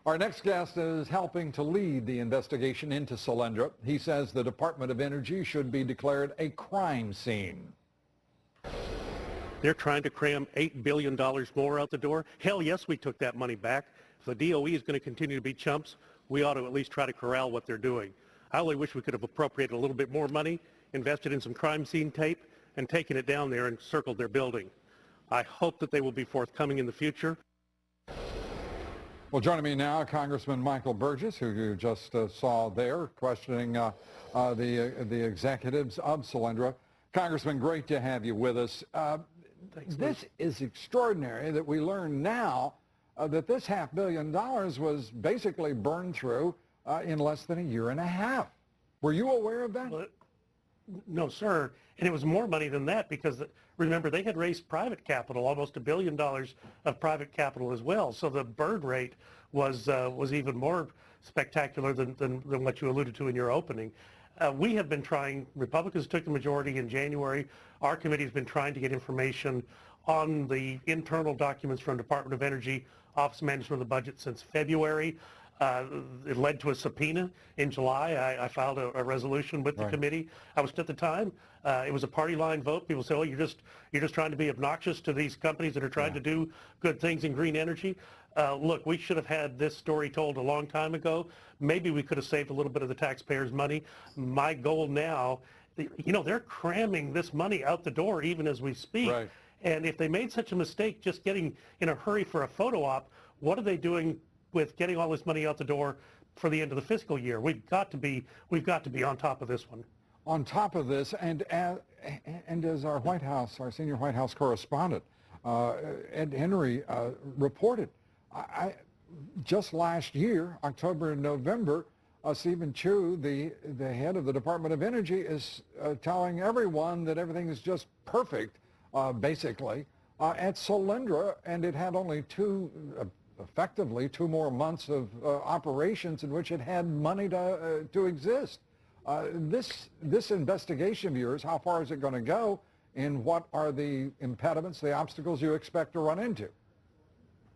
Our next guest is helping to lead the investigation into Solyndra. He says the Department of Energy should be declared a crime scene. They're trying to cram $8 billion more out the door. Hell yes, we took that money back. If the DOE is going to continue to be chumps, we ought to at least try to corral what they're doing. I only wish we could have appropriated a little bit more money, invested in some crime scene tape, and taken it down there and circled their building. I hope that they will be forthcoming in the future. Well, joining me now, Congressman Michael Burgess, who you just saw there, questioning the executives of Solyndra. Congressman, great to have you with us. This is extraordinary that we learn now that this $500 million was basically burned through in less than a year and a half. Were you aware of that? Well, no, sir. And it was more money than that because, remember, they had raised private capital, almost $1 billion of private capital as well. So the burn rate was even more spectacular than what you alluded to in your opening. We have been trying, Republicans took the majority in January. Our committee has been trying to get information on the internal documents from Department of Energy, Office of Management of the Budget since February. It led to a subpoena in July. I filed a resolution with the committee. I was at the time. It was a party line vote. People say, "Oh, you're just trying to be obnoxious to these companies that are trying to do good things in green energy." Look, we should have had this story told a long time ago. Maybe we could have saved a little bit of the taxpayers' money. My goal now, you know, they're cramming this money out the door even as we speak. Right. And if they made such a mistake just getting in a hurry for a photo op, what are they doing with getting all this money out the door for the end of the fiscal year? We've got to be on top of this one. On top of this, and as our White House, our senior White House correspondent, Ed Henry reported, just last year, October and November, Stephen Chu, the head of the Department of Energy, is telling everyone that everything is just perfect, basically, at Solyndra, and it had only effectively two more months of operations in which it had money to exist. This investigation of yours, how far is it going to go, and what are the impediments, the obstacles you expect to run into?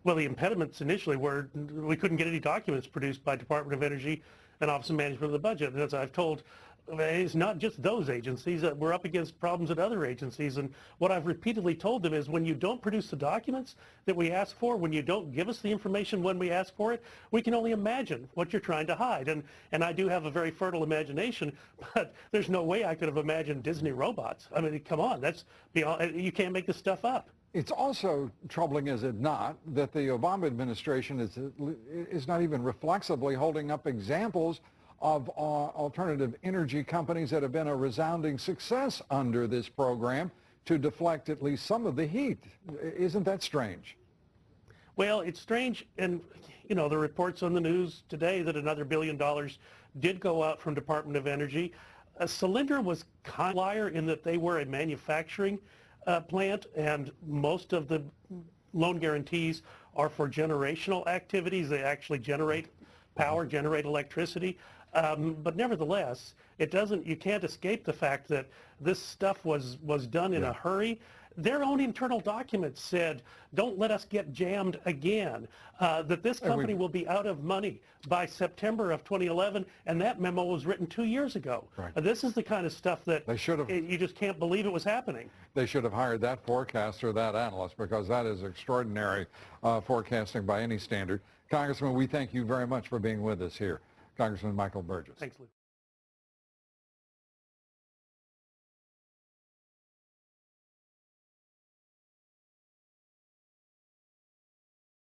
Well, the impediments initially were we couldn't get any documents produced by Department of Energy and Office of Management of the Budget. And as I've told, it's not just those agencies. We're up against problems at other agencies. And what I've repeatedly told them is when you don't produce the documents that we ask for, when you don't give us the information when we ask for it, we can only imagine what you're trying to hide. And I do have a very fertile imagination, but there's no way I could have imagined Disney robots. I mean, come on, that's beyond, you can't make this stuff up. It's also troubling, is it not, that the Obama administration is not even reflexively holding up examples of alternative energy companies that have been a resounding success under this program to deflect at least some of the heat. Isn't that strange? Well, it's strange, and you know, the reports on the news today that another $1 billion did go out from Department of Energy. Solyndra was kind of a liar in that they were a manufacturing plant, and most of the loan guarantees are for generational activities. They actually generate power, generate electricity. But nevertheless, you can't escape the fact that this stuff was done in a hurry. Their own internal documents said, don't let us get jammed again, that this company will be out of money by September of 2011, and that memo was written 2 years ago. Right. This is the kind of stuff that they should have, you just can't believe it was happening. They should have hired that forecaster, that analyst, because that is extraordinary forecasting by any standard. Congressman, we thank you very much for being with us here. Congressman Michael Burgess. Thanks, Lou.